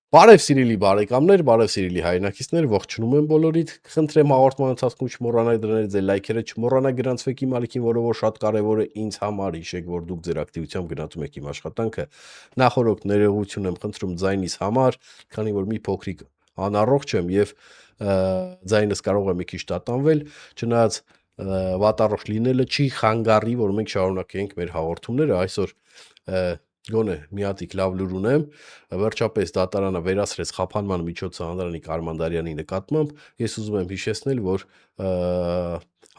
Բարև սիրելի բարեկամներ, բարև սիրելի հայրենակիցներ, ողջունում եմ բոլորիդ։ Խնդրեմ հաղորդման ընթացքում չմոռանաք դնել ձեր լայքերը, չմոռանաք գրանցվեք իմ ալիքին, որը որ շատ կարևոր է ինձ համար։ Հիշեք, որ դուք ձեր ակտիվությամբ գնահատում եք իմ աշխատանքը։ Նախորդ ներողություն եմ խնդրում ձայնիս համար, քանի որ մի փոքրիկ անառողջ եմ եւ ձայնս կարող է մի քիչ տատանվել, չնայած վատառողջ լինելը չի խանգարի, որ մենք շարունակենք մեր հաղորդումները այսօր գոնե մի հատիկ լավ լուր ունեմ, վերջապես դատարանը վերացրեց խափանման միջոցը Անդրանիկ Արմանդարյանի նկատմամբ, ես ուզում եմ հիշեցնել, որ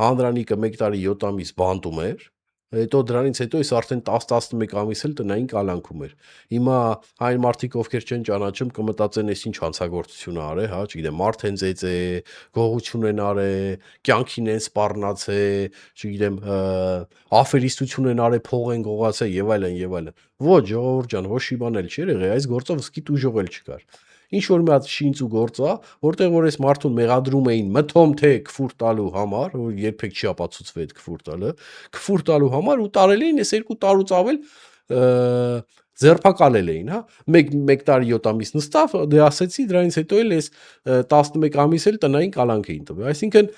Անդրանիկը 1 տարի 7 ամիս բանտում էր, հետո դրանից հետո ես արդեն 10-11 ամիս էլ տնային կալանքում էր։ Հիմա այն մարդիկ, ովքեր չեն ճանաչում, կմտածեն, ես ինչ հանցագործություն արե, հա, չգիտեմ, մարդ են ծեծե, գողություն են արե, կյանքին են սպառնացե, չգիտեմ, աֆերիստություն են արե, փող են գողացե եւ այլն եւ այլն։ Ոչ, ժողովուրդ ջան, ոչ մի բան էլ չի եղել, այս գործով սկիթ ուժող էլ չկար։ Ինչ որ մի հատ շինծ ու գործ է, որտեղ որ այս մարդուն մեղադրում էին մթոմ թե քֆուր տալու համար, որ երբեք չի ապացուցվել այդ քֆուր տալը, քֆուր տալու համար ու տարել էին այս 2 տարուց ավել ձերբակալել էին, հա։ 1 տարի 7 ամիս նստավ, դե ասեցի, դրանից հետո էլ այս 11 ամիս էլ տնային կալանք էին տվել։ Այսինքն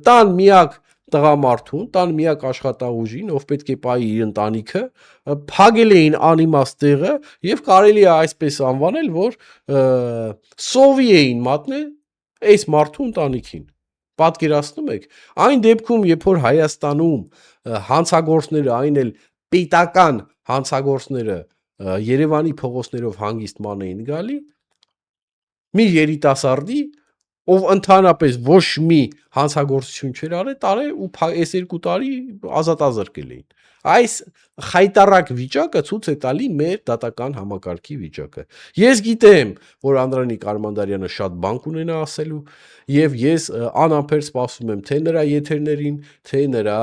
տան միակ տղամարդուն, տան միակ աշխատաուժին, ով պետք է պայի իր ընտանիքը, փագել էին անիմաստ տեղը եւ կարելի է այսպես անվանել, որ սովի էին մատնել այս մարդու ընտանիքին։ Պատկերացնում եք, այն դեպքում, երբ որ Հայաստանում հանցագործները, այն էլ պետական հանցագործները Երևանի փողոցներով հանգիստ ման էին գալի, մի երիտասարդի, ով ընդհանրապես ոչ մի հանցագործություն չէր արել, տարել ու այս 2 տարի ազատազրկել էին։ Այս խայտարակ վիճակը ցույց է տալի մեր դատական համակարգի վիճակը։ Ես գիտեմ, որ Անդրանիկ Արմանդարյանը շատ բան կունենա ասելու, եւ ես անամբեր սպասում եմ թե նրա եթերներին, թե նրա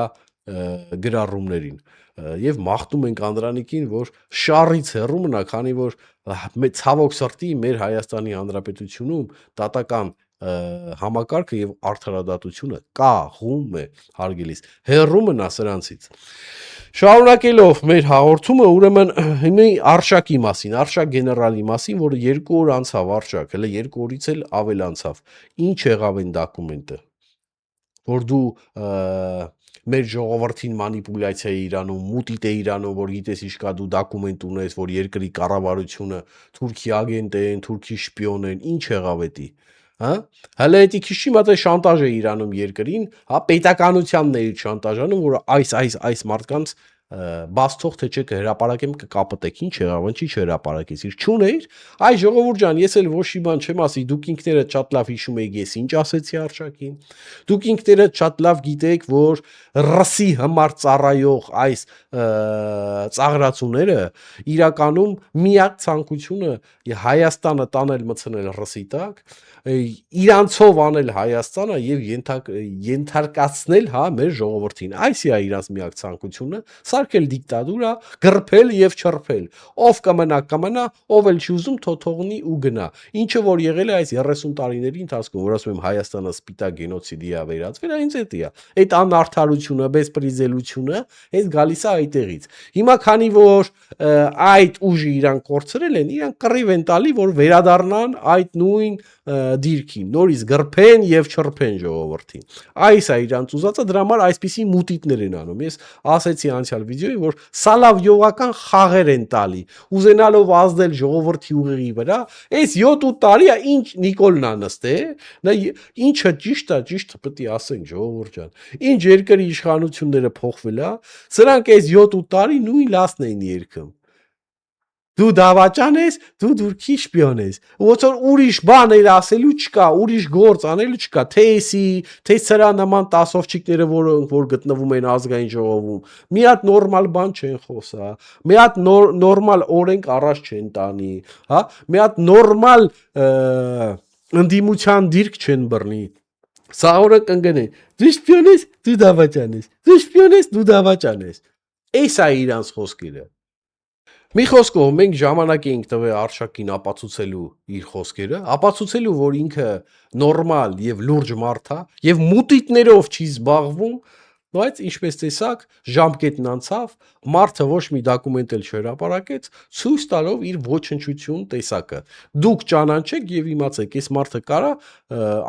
գրառումներին։ Եվ մաղթում ենք Անդրանիկին, որ շարից հեռու մնա, քանի որ ցավոք սրտի մեր Հայաստանի Հանրապետությունում դատական համակարգը եւ արդարադատությունը կաղում է, հարգելիս, հեռու մնա սրանցից։ Շարունակելով մեր հաղորդումը, ուրեմն հիմա Արշակի մասին, Արշակ գեներալի մասին, որը 2 օր անցավ Արշակ, հələ 2 օրից էլ ավել անցավ։ Ինչ եղավ այն դոկումենտը, որ դու մեր ժողովրդին մանիպուլյացիա է իրանում, մուտիտ է իրանում, որ գիտես ինչ կա, դու դոկումենտ ունես, որ երկրի կառավարությունը թուրքի ագենտ են, թուրքի շպիոն են, ինչ եղավ էդի, հա? Հələ էդի քիչ մատը շանտաժ է իրանում երկրին, հա, պետականությանն է իր շանտաժանում, որ այս մարդկանց բաց թող թե չէ կհրապարակեմ կկապտեք, ինչ եղավ, ինչի չհրապարակես, իր չունեիր, այ ժողովուրդ ջան, ես էլ ոչ մի բան չեմ ասի, դուք ինքներդ շատ լավ հիշում եք ես ինչ ասեցի Արշակին, դուք ինքներդ շատ լավ գիտեք, որ ռսի համար ծառայող այս ծաղրացուները իրականում միակ ցանկությունը Հայաստանը տանել մցնել ռսի տակ, իրանցով անել Հայաստանը եւ ենթարկացնել, հա, մեր ժողովրդին։ Այս է իրանց միակ ցանկությունը, սարքել դիկտատուրա, գրփել եւ չրփել։ Ով կմնա, ով էլ չի ուզում թողնի ու գնա։ Ինչը որ եղել է այս 30 տարիների ընթացքում, որ ասում եմ Հայաստանը սպիտակ գենոցիդի է վերածվել, այնց էդի է։ Այդ անարդարությունը, բեսպրիզելությունը, հենց գալիս է այդտեղից։ Հիմա քանի որ այդ ուժը իրան կորցրել են, իրան կռիվ են տալի, որ վերադառնան այդ նույն դիրքին, նորից գրփեն եւ չրփեն ժողովրդին։ Այս է իրանց ուզածը, դրա համար այսպիսի մուտիտներ են անում։ Ես ասեցի անցյալ վիդեոյի, որ սալավյովական խաղեր են տալի, ուզենալով ազդել ժողովրդի ուղեղի վրա, այս 7-8 տարի է ինչ Նիկոլն է նստե, նա ինչը ճիշտ է, ճիշտ պետք է ասենք ժողովուրդ ջան։ Ինչ երկրի իշխանությունները փոխվել է, սրանք այս 7-8 տարի նույն լասն են երգում։ Դու դավաճան ես, դու դուրքի շպիոն ես։ Ոնց որ ուրիշ բան էր ասելու չկա, ուրիշ գործ անելու չկա, թե էսի, թե սրա նման տասովչիկները, որ գտնվում են ազգային ժողովում, մի հատ նորմալ բան չեն խոսա, մի հատ նորմալ օրենք առաջ չեն տանի, հա, մի հատ նորմալ ընդդիմության դիրք չեն բռնի։ Սա օրը կընկնեն, դու շպիոն ես, դու դավաճան ես, դու շպիոն ես, դու դավաճան ես։ Էս է իրանց խոսքերը։ Մի խոսքով մենք ժամանակ էինք տվել Արշակին ապացուցելու իր խոսքերը, ապացուցելու, որ ինքը նորմալ եւ լուրջ մարդ է եւ մուտիտներով չի զբաղվում, Բայց ինչպես տեսակ, ժամկետն անցավ, մարդը ոչ մի դոկումենտ էլ չհրապարակեց, ցույց տալով իր ոչնչություն տեսակը։ Դուք ճանաչեք եւ իմացեք, այս մարդը կարա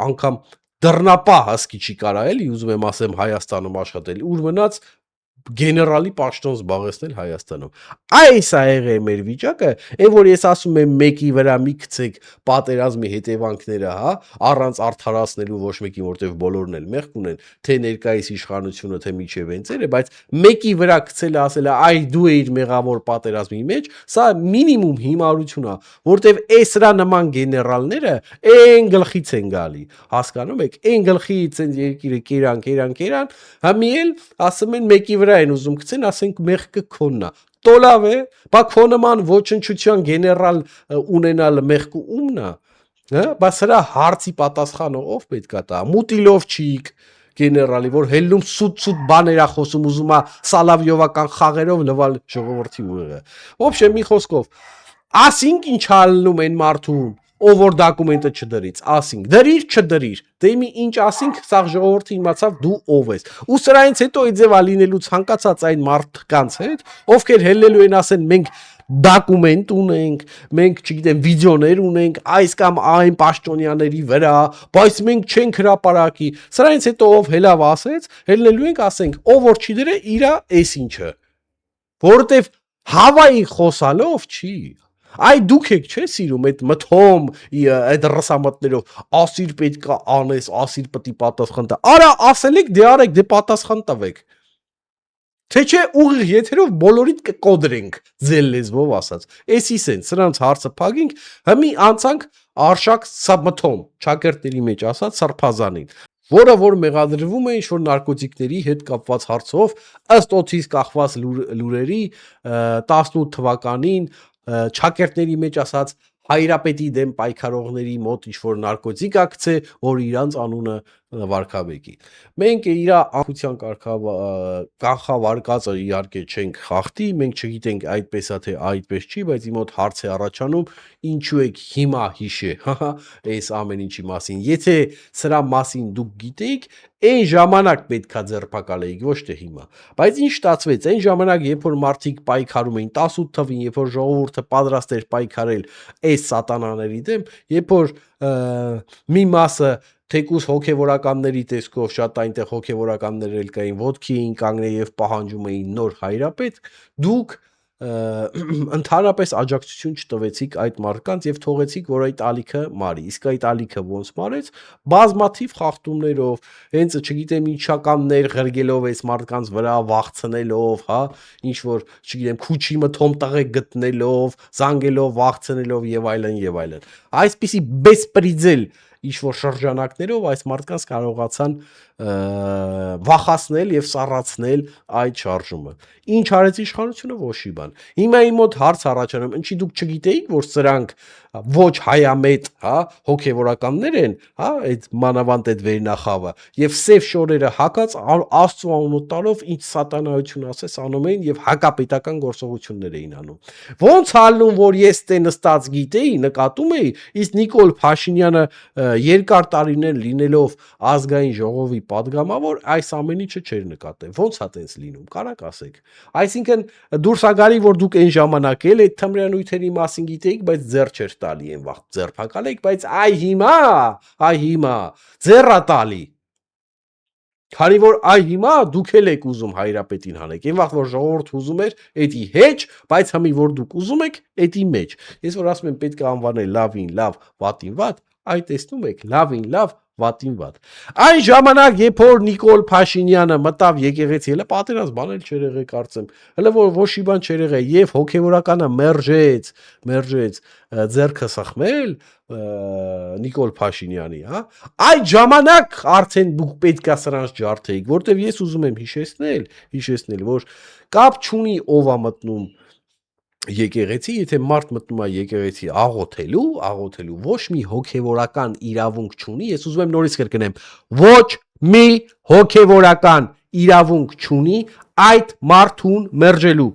անգամ դռնապահ հսկիչի կարա էլի, ուզում եմ ասեմ Հայաստանում աշխատել, ուր մնաց գեներալի պաշտոն զբաղեցնել Հայաստանում։ Այս ա եղել մեր վիճակը, այն որ ես ասում եմ մեկի վրա մի գցեք պատերազմի հետևանքները, հա, առանց արդարացնելու ոչ մեկին, որտեվ բոլորն էլ մեղք ունեն, թե ներկայիս իշխանությունը, թե միջև ընձերը, բայց մեկի վրա գցելը ասելը այ դու էիր մեղավոր պատերազմի մեջ, սա մինիմում հիմարություն է, որտեվ այս սրա նման գեներալները այն գլխից են գալի, հասկանում եք, այն գլխից են երկիրը կերան, համի էլ ասում են մեկի վրա են ուզում գցեն, ասենք մեղքը քոնն է։ Տոլավ է, բա քո նման ոչնչության գեներալ ունենալ մեղքը ումն է, հա, բա սրա հարցի պատասխանը ով պետքա տա։ Մուտիլովչիկ գեներալի, որ հելնում սուտ բաներ է խոսում, ուզում է Սալավյովական խաղերով լվալ ժողովրդի ուղեղը։ Ոբշե մի խոսքով, ասինք ինչ ալնում են մարդուն, ով որ դոկումենտը չդրից, ասինք, դրիր, չդրիր, դե մի ինչ ասինք, սաղ ժողովրդը իմացավ դու ով ես։ Ու սրանից հետո այդ ձևա լինելու ցանկացած այն մարդկանց հետ, ովքեր հելնելու են ասեն մենք դոկումենտ ունենք, մենք, չգիտեմ, վիդեոներ ունենք այս կամ այն պաշտոնյաների վրա, բայց մենք չենք հրապարակի։ Սրանից հետո ով հելավ ասեց, հելնելու ենք ասենք, ով որ չի դրե, իրա էս ինչը։ Որովհետև հավային խոսալով չի։ Այ դուք եք չէ սիրում այդ մթոմ այդ ռսամտներով ասիր պետքա անես, ասիր պետք է պատասխան տա։ Արա ասել եք, դե արեք, դե պատասխան տվեք։ Թե չէ ուղիղ եթերով բոլորիդ կկոդրենք ձեր լեզվով ասած։ Էսի սեն, սրանց հարցը փակենք, հիմի անցանք արշակ սաբմթոմ, ճակերտների մեջ ասած սարփազանին, որը որ մեղադրվում է ինչ-որ նարկոտիկների հետ կապված հարցով, ըստ օթից կախված լուրերի 18 թվականին ճակերտների մեջ ասած հայրապետի դեմ պայքարողների մոտ ինչ-որ նարկոտիկ ակցե, որ իրանց անունը վարկաբեկի։ Մենք իր անկության կանխավարկածը իհարկե չենք խախտի, մենք չգիտենք այդպես է թե այդպես չի, բայց իմ մոտ հարց է առաջանում, ինչու եք հիմա հիշե, հա, այս ամեն ինչի մասին։ Եթե սրա մասին դուք գիտեիք, այն ժամանակ պետքա ձերբակալեիք, ոչ թե հիմա։ Բայց ինչ ստացվեց, այն ժամանակ, երբ որ մարդիկ պայքարում էին 18 թվին, երբ որ ժողովուրդը պատրաստ էր պայքարել այս սատանաների դեմ, երբ որ մի մասը թեկուս հոգևորականների տեսքով շատ այնտեղ հոգևորականներ էլ կային, ոտքի էին կանգնել եւ պահանջում էին նոր հայրապետ, դուք ընդհանրապես աջակցություն չտվեցիք այդ մարդկանց եւ թողեցիք, որ այդ ալիքը մարի։ Իսկ այդ ալիքը ոնց մարեց, բազմաթիվ խախտումներով, հենց չգիտեմ ինչականներ ղրգելով այս մարդկանց վրա վախցնելով, հա, ինչ որ, չգիտեմ, քուչի մթոմ տղեկ գտնելով, զանգելով, վախցնելով եւ այլն եւ այլն։ Այսպիսի բեսպրիձել ինչ որ շրջանակներով այս մարդկանց կարողացան վախացնել եւ սառացնել այդ շարժումը։ Ինչ արեց իշխանությունը, ոչ մի բան։ Հիմա իմ մոտ հարց առաջանում, ինչի դուք չգիտեիք, որ սրանք ոչ հայամետ, հա, հոգևորականներ են, հա, այդ մանավանդ այդ վերնախավը եւ սև շորերը հակած Աստծո անունը տալով ինչ սատանայություն ասես անում էին եւ հակապետական գործողություններ էին անում։ Ոնց հալնում, որ ես տե նստած գիտեի, նկատում էի, իսկ Նիկոլ Փաշինյանը երկար տարիներ լինելով ազգային ժողովի падգամավոր այս ամեն ինչը չէր նկատել։ Ոնց է տենց լինում, կարակ ասեք։ Այսինքն դուրս ա գալի, որ դուք այն ժամանակ էլ այդ թմրանյութերի մասին գիտեիք, բայց ձեռ չէր տալի այն վաղ ձերբակալեք, բայց այ հիմա ձեռա տալի։ Քանի որ հիմա դուք էլ եք ուզում հայրապետին հանեք։ Այն վաղ որ ժողովուրդ ուզում էր, էդի հեչ, բայց հիմի որ դուք ուզում եք, էդի մեջ։ Ես որ ասում եմ պետք է անվանել լավին լավ, վատին վատ, այ տեսնում եք, լավին լավ, վատին վատ։ Այն ժամանակ, երբ որ Նիկոլ Փաշինյանը մտավ եկեղեցի, հələ պատերազմ բան էլ չէր եղել կարծեմ։ Հələ որ ոչ մի բան չէր եղել եւ հոգեվորականը մերժեց ձեռքը սխմել Նիկոլ Փաշինյանի, հա։ Այդ ժամանակ արդեն դուք պետք է սրանց ջարդեիք, որտեվ ես ուզում եմ հիշեցնել, որ կապ չունի ով է մտնում եկեղեցի, եթե մարդ մտնում է եկեղեցի աղոթելու, ոչ մի հոգևորական իրավունք չունի, ես ուզում եմ նորից կրկնեմ, ոչ մի հոգևորական իրավունք չունի այդ մարդուն մերժելու։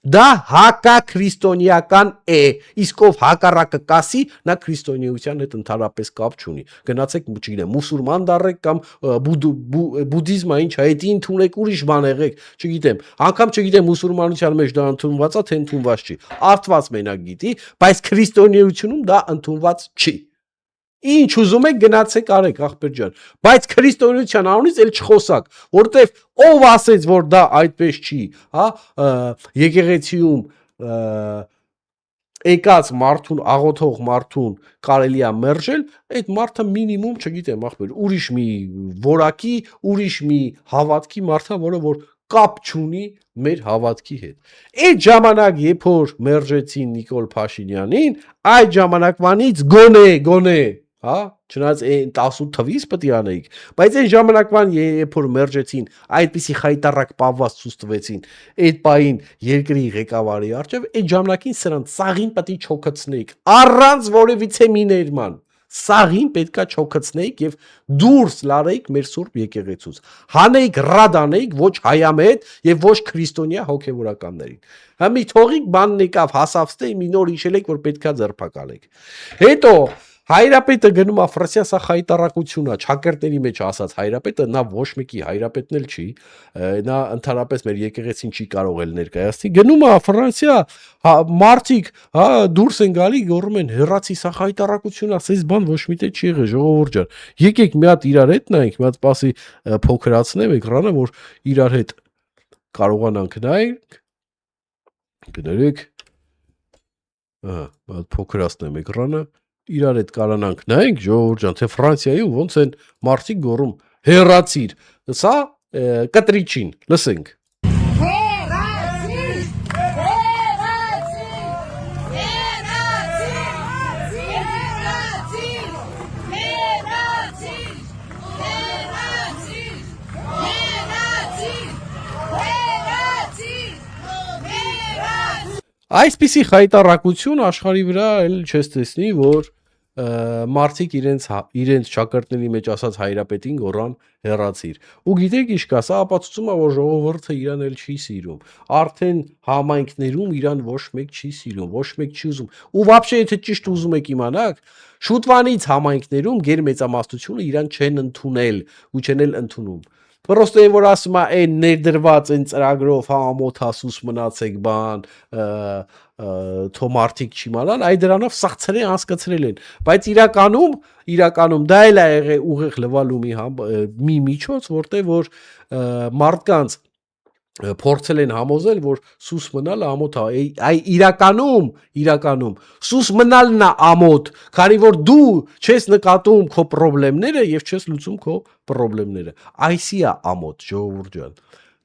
Դա հակաքրիստոնեական է, իսկ ով հակառակը կասի, նա քրիստոնեության հետ ընդհանրապես կապ չունի։ Գնացեք, չգիտեմ, մուսուլման դառեք կամ բուդդիզմը ինչ հայտի ընդունեք, ուրիշ բան եղեք, չգիտեմ, անգամ չգիտեմ մուսուլմանության մեջ դա ընդունված է, թե ընդունված չի։ Աստված մենակ գիտի, բայց քրիստոնեությունում դա ընդունված չի։ Ինչ ուզում եք գնացեք արեք ախպեր ջան, բայց քրիստոնեության անունից էլ չխոսակ, որտեվ ով ասեց, որ դա այդպես չի, հա, եկեղեցիում եկած մարդուն, աղոթող մարդուն կարելի է մերժել, այդ մարդը մինիմում, չգիտեմ, ախպեր, ուրիշ մի որակի, ուրիշ մի հավատքի մարդ է, որը որ կապ չունի մեր հավատքի հետ։ Այդ ժամանակ, երբ որ մերժեցին Նիկոլ Փաշինյանին, այդ ժամանակվանից գոնե հա, չնայած 18 թվից պետք է անեիք, բայց այն ժամանակվան երբ որ մերժեցին, այդպիսի խայտարակ պահված ցույց տվեցին այդ պահին երկրի ղեկավարի առջև, այդ ժամանակին սրանց սաղին պետք է չոքացնեիք, առանց որևիցե մի ներման, սաղին պետքա չոքացնեիք եւ դուրս լարեիք մեր սուրբ եկեղեցուց, հանեիք ռադ անեիք ոչ հայամետ եւ ոչ քրիստոնյա հոգեվորականներին։ Հա մի թողիկ բանն եկավ հասավստե մի նոր իշել եք, որ պետքա ձերբակալեք։ Հետո Հայրապետը գնում է Ֆրանսիա, սա խայտարակություն է, ճակերտների մեջ ասած հայրապետը, նա ոչ մեկի հայրապետն էլ չի, նա ընդհանրապես մեր եկեղեցին չի կարող էլ ներկայացնի, գնում է Ֆրանսիա, մարդիկ, հա, դուրս են գալի, գոռում են հեռացի, սա խայտարակություն է, ասես բան ոչ մի տեղ չի եղել, ժողովուրդ ջան։ Եկեք մի հատ իրար հետ նայենք, մի հատ սպասի փոքրացնեմ էկրանը, որ իրար հետ կարողանանք նայենք, գներեք, մի հատ փոքրացնեմ էկրանը, իրար հետ կարանանք նայենք, ժողովուրդ ջան, թե Ֆրանսիայում ոնց են մարդիկ գոռում հեռացիր, սա կտրիչին, լսենք։ Այսպիսի խայտարակություն աշխարհի վրա էլ չես տեսնի, որ մարդիկ իրենց ճակերտների մեջ ասած հայրապետին գոռան հեռացիր։ Ու գիտեք ինչ կա, սա ապացուցում է, որ ժողովուրդը իրան էլ չի սիրում։ Արդեն համայնքներում իրան ոչ մեկ չի սիրում, ոչ մեկ չի ուզում։ Ու вообще եթե ճիշտ ուզում եք իմանաք, շուտվանից համայնքներում գերմեծամասնությունը իրան չեն ընդունել ու չեն էլ ընդունում։ Պրոստը այն որ ասում է այն ներդրված այն ծրագրով հա ամոթ հասուս մնացեք բան թո մարդիկ չիմանան այ դրանով սաղցրեն հասկացրել են բայց իրականում դա էլ է եղել ուղիղ լվալու մի միջոց որտեղ որ մարդկանց փորձել են համոզել, որ սուս մնալը ամոթ է, այ իրականում սուս մնալն է ամոթ, քանի որ դու չես նկատում քո խնդիրները եւ չես լուծում քո խնդիրները։ Այսի է ամոթ, ժողովուրդ ջան։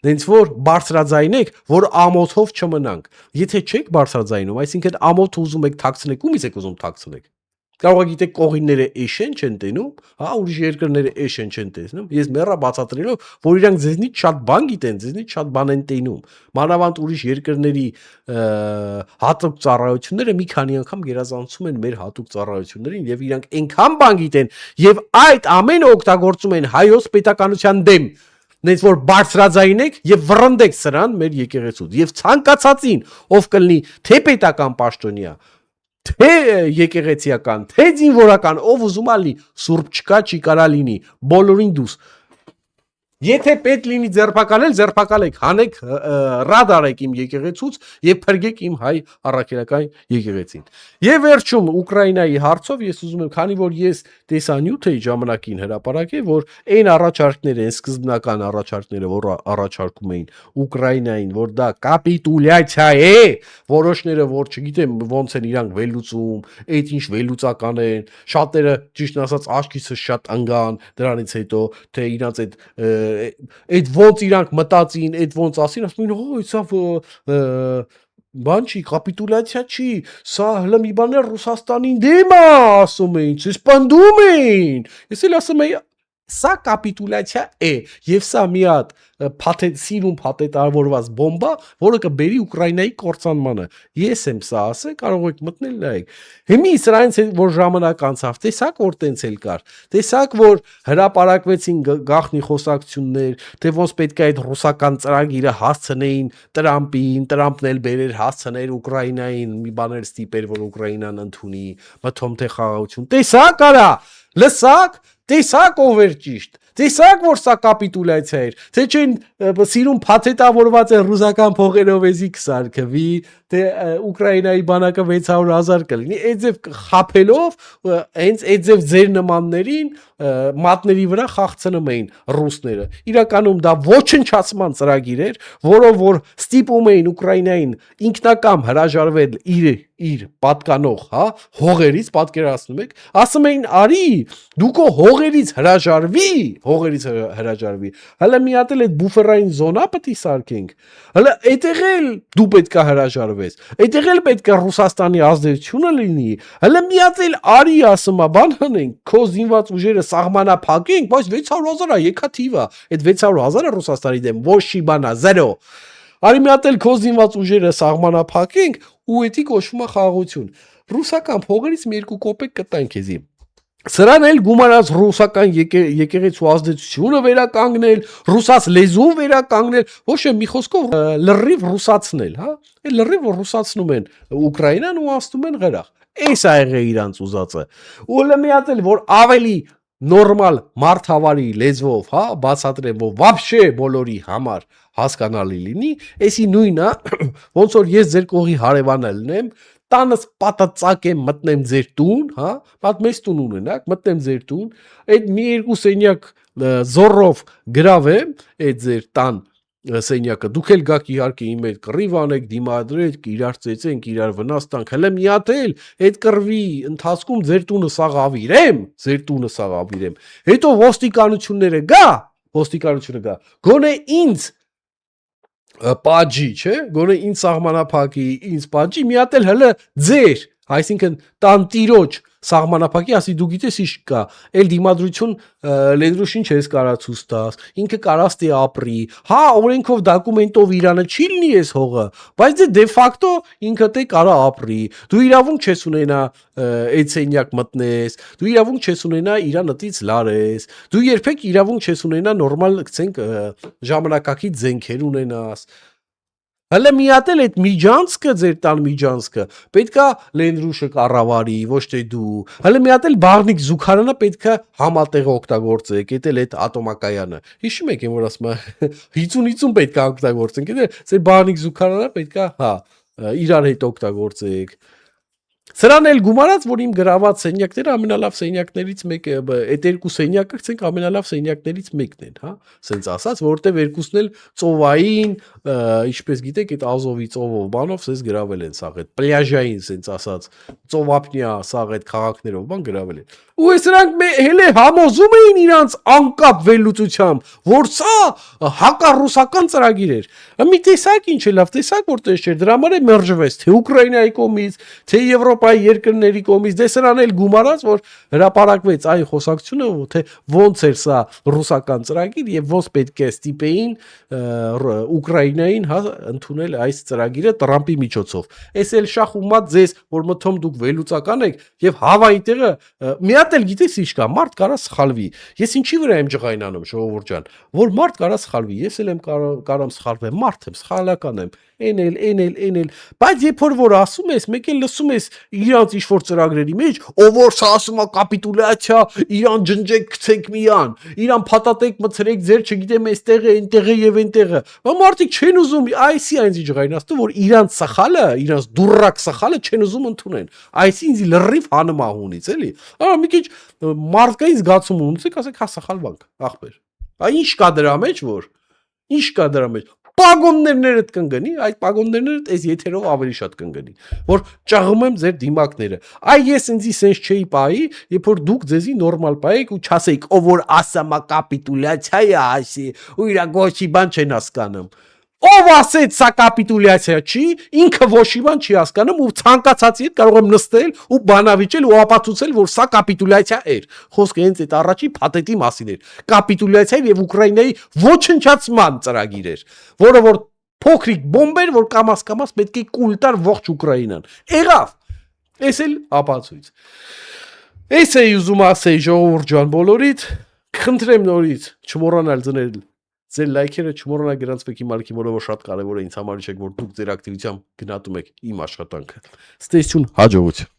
Դենց որ բարձրաձայնեք, որ ամոթով չմնանք։ Եթե չեք բարձրաձայնում, այսինքն ամոթ ուզում եք թաքցնեք, ումից եք ուզում թաքցնեք։ Կարող եք գիտեք կողինները էշեն չեն տենում, հա, ուրիշ երկրները էշեն չեն տեսնում։ Ես մեռա բացատրելով, որ իրանք ձեզնից շատ բան գիտեն, ձեզնից շատ բան են տենում։ Մանավանդ ուրիշ երկրների հատուկ ծառայությունները մի քանի անգամ գերազանցում են մեր հատուկ ծառայություններին եւ իրանք այնքան բան գիտեն եւ այդ ամենը օգտագործում են հայոց պետականության դեմ։ Նենց որ բարձրաձայնեք եւ վռնդեք սրան մեր եկեղեցուց եւ ցանկացածին ով կլինի թե պետական պաշտոնյա թե եկեղեցիական, թե զինվորական, ով ուզում ալի, սուրբ չկա, չի կարա լինի, բոլորին դուս։ Եթե պետք լինի ձերբակալել, ձերբակալեք, հանեք ռադ արեք իմ եկեղեցուց եւ փրկեք իմ հայ առաքելական եկեղեցին։ Եվ վերջում Ուկրաինայի հարցով ես ուզում եմ, քանի որ ես տեսանյութ էի ժամանակին հրապարակել, որ այն առաջարկները, այն սկզբնական առաջարկները, որ առաջարկում էին Ուկրաինային, որ դա կապիտուլյացիա է, որոշները, որ չգիտեմ ոնց են իրանք վերլուծում, այդ ինչ վերլուծական են, շատերը ճիշտ ասած աչքիցս շատ ընկան, դրանից հետո թե իրանք այդ ոնց իրանք մտածին, այդ ոնց ասին, ասում են, «Օ, սա բան չի, կապիտուլյացիա չի, սա հլը մի բան է Ռուսաստանին դեմ է», ասում էին, «Ցես պնդում էին»։ Ես էլ ասում եի, Սա կապիտուլյացիա է եւ սա մի հատ սիրուն փաթեթավորված բոմբա, որը կբերի Ուկրաինայի կործանմանը։ Ես եմ սա ասել, կարող եք մտնել նայեք։ Հիմի սրանից որ ժամանակ անցավ, տեսակ որ տենց էլ կար։ Տեսակ որ հրապարակվեցին գաղտնի խոսակցություններ, թե ոնց պետք է այդ ռուսական ծրագիրը հասցնեին Տրամպին, Տրամպն էլ բերեր հասցներ Ուկրաինային, մի բաներ ստիպեր, որ Ուկրաինան ընդունի մթոմ թե խաղաղություն։ Տեսակ արա, լսակ, տեսակ ով էր ճիշտ։ Տեսակ որ սա կապիտուլյացիա էր, թե չեն սիրուն փաթեթավորված է ռուսական փողերով էզի կսարքվի, թե Ուկրաինայի բանակը 600,000 կլինի, այդ ձև խափելով, հենց այդ ձև ձեր նմաններին մատների վրա խաղցնում էին ռուսները։ Իրականում դա ոչնչացման ծրագիր էր, որով որ ստիպում էին Ուկրաինային ինքնակամ հրաժարվել իր պատկանող, հա, հողերից, պատկերացնում եք, ասում էին արի, դու քո հողերից հրաժարվի, հələ մի հատ էլ այդ բուֆերային զոնա պետք է սարքենք, հələ այդտեղ էլ դու պետք է հրաժարվես, այդտեղ էլ պետք է Ռուսաստանի ազդեցությունը լինի, հələ մի հատ էլ արի ասում է, բան անենք, քո զինված ուժերը սահմանափակենք, բայց 600,000-ը եկա թիվա, այդ 600,000-ը Ռուսաստանի դեմ ոչ մի բանա, 0 Արի մի հատ էլ քո զինված ուժերը սահմանափակենք ու էդի կոչվում է խաղաղություն։ Ռուսական փողերից մի երկու կոպեկ կտան քեզի։ Սրան էլ գումարած ռուսական եկեղեցու ազդեցությունը վերականգնել, ռուսաց լեզուն վերականգնել, ոչ է մի խոսքով լրիվ ռուսացնել, հա։ Այդ լրիվ ռուսացնում են Ուկրաինան ու ասում են գրախ։ Էս ա եղել իրանց ուզածը։ Ու հələ մի հատ էլ որ ավելի նորմալ մարդավարի լեզվով, հա, բացատրեմ, որ вообще բոլորի համար հասկանալի լինի, էսի նույնը, ոնց որ ես ձեր կողի հարևանը լինեմ, տանս պատածակ եմ մտնեմ ձեր տուն, հա, բաց մեծ տուն ունենակ, մտնեմ ձեր տուն, այդ մի երկու սենյակ զորով գրավեմ, այդ ձեր տան սենյակը, դուք էլ գաք իհարկե իմ հետ կռիվ անեք, դիմադրեք, իրար ծեծենք, իրար վնաս տանք, հələ մի հատ էլ այդ կռվի ընթացքում ձեր տունը սաղ ավիրեմ, հետո ոստիկանությունները գա, գոնե ինձ պատժի, չէ, գոնե ինձ սահմանափակի, ինձ պատժի, մի հատ էլ հələ ձեր, այսինքն տանտիրոջ սահմանափակի, ասի դու գիտես ինչ կա, էլ դիմադրություն լեզրուշին չես կարա ցույց տաս, ինքը կարաս թե ապրի, հա, օրենքով դոկումենտով Իրանը չի լինի այս հողը, բայց դե ֆակտո ինքը թե կարա ապրի, դու իրավունք չես ունենա այդ սենյակ մտնես, դու իրավունք չես ունենա Իրան ըտից լարես, դու երբեք իրավունք չես ունենա նորմալ գցենք ժամանակակից զենքեր ունենաս, հələ մի հատ էլ այդ միջանցքը ձեր տան միջանցքը պետքա լենդրուշը կառավարի, ոչ թե դու, հələ մի հատ էլ բաղնիկ զուգարանը պետքա համատեղ օգտագործեք, այդ էլ այդ ատոմակայանը, հիշում եք որ ասում է 50-50 պետքա օգտագործենք, այդ բաղնիկ զուգարանը պետքա, հա, իրար հետ օգտագործեք, Սրան էլ գումարած, որ իմ գրաված սենյակները ամենալավ սենյակներից մեկը, այդ երկու սենյակը ցենք ամենալավ սենյակներից մեկն են, հա, սենց ասած, որտեվ երկուսն էլ ծովային, ինչպես գիտեք, այդ Ազովի ծովով բանով սենց գրավել են սաղ այդ պլյաժային սենց ասած, ծովափնյա սաղ այդ քաղաքներով բան գրավել են։ Ու սրանք հենց համոզում էին իրանց անկապ վերլուծությամբ, որ սա հակառուսական ծրագիր էր։ Մի տեսակ ինչ է լավ, տեսակ որ տես չէր, դրա համար է մերժվեց, թե Ուկրաինայի կողմից, թե Եվրոպայի երկրների կողմից, դե սրան էլ գումարած, որ հրապարակվեց այն խոսակցությունը, թե ոնց էր սա ռուսական ծրագիր եւ ոնց պետք է ստիպեին Ուկրաինային, հա, ընդունել այս ծրագիրը Տրամպի միջոցով։ Էս էլ շախ ու մատ ձեզ, որ մթոմ դուք վերլուծական եք եւ հավայի տեղը մի հատ էլ գիտես ինչ կա, մարդ կարա սխալվի։ Ես ինչի վրա եմ ջղայնանում, ժողովուրդ ջան, որ մարդ կարա սխալվի, ես էլ եմ կարամ սխալվեմ, մարդ եմ, սխալական եմ, էնել, բայց երբ որ ասում ես, մեկ էլ լսում ես իրանց ինչ-որ ծրագրերի մեջ, ով որ սա ասում է կապիտուլյացիա, Իրան ջնջեք, գցեք միան, Իրան փաթաթեք, մցրեք ձեր, չգիտեմ, այստեղ է, այնտեղ է եւ այնտեղը։ Բայց մարդիկ չեն ուզում, այսի այնձի ջղայնաստու, որ իրանց սխալը, իրանց դուրռակ սխալը չեն ուզում ընդունեն։ Այսի ինձ լրիվ հանում է հունից, էլի։ Ահա մի քիչ մարդկային զգացում ունեցեք, ասեք, հա սխալվանք, ախպեր։ Ինչ կա դրա մեջ, որ ինչ կա դրա մեջ։ Պագոններդ կընկնի, այդ պագոններդ այս եթերով ավելի շատ կընկնի, որ ճաղում եմ ձեր դիմակները։ Այ ես ինձի սենց չէի պայի, երբ որ դուք ձեզի նորմալ պայեք ու չասեիք, ով որ ասամա կապիտուլյացիա է ասի, ու իրա գոչի բան չեն հասկանում։ Ով ասեց սա կապիտուլյացիա չի, ինքը ոչ մի բան չի հասկանում ու ցանկացածի հետ կարող եմ նստել ու բանավիճել ու ապացուցել, որ սա կապիտուլյացիա էր։ Խոսքը հենց այդ առաջի փաթեթի մասին էր։ Կապիտուլյացիա եւ Ուկրաինայի ոչնչացման ծրագիր էր, որը որ փոքրիկ բոմբ էր, որ կամաց պետք է կուլ տար ողջ Ուկրաինան։ Եղավ։ Էս էլ ապացույց։ Էս է ուզում ասեի ժողովուրդ ջան բոլորիդ, խնդրեմ նորից չմոռանալ դնել ձեր լայքերը, չմոռանալ գրանցվեք իմ ալիքի մոլը, որ շատ կարևոր է ինձ համար, իչեք որ դուք ձեր ակտիվությամբ գնահատում եք իմ աշխատանքը։ Ստեսություն, հաջողություն։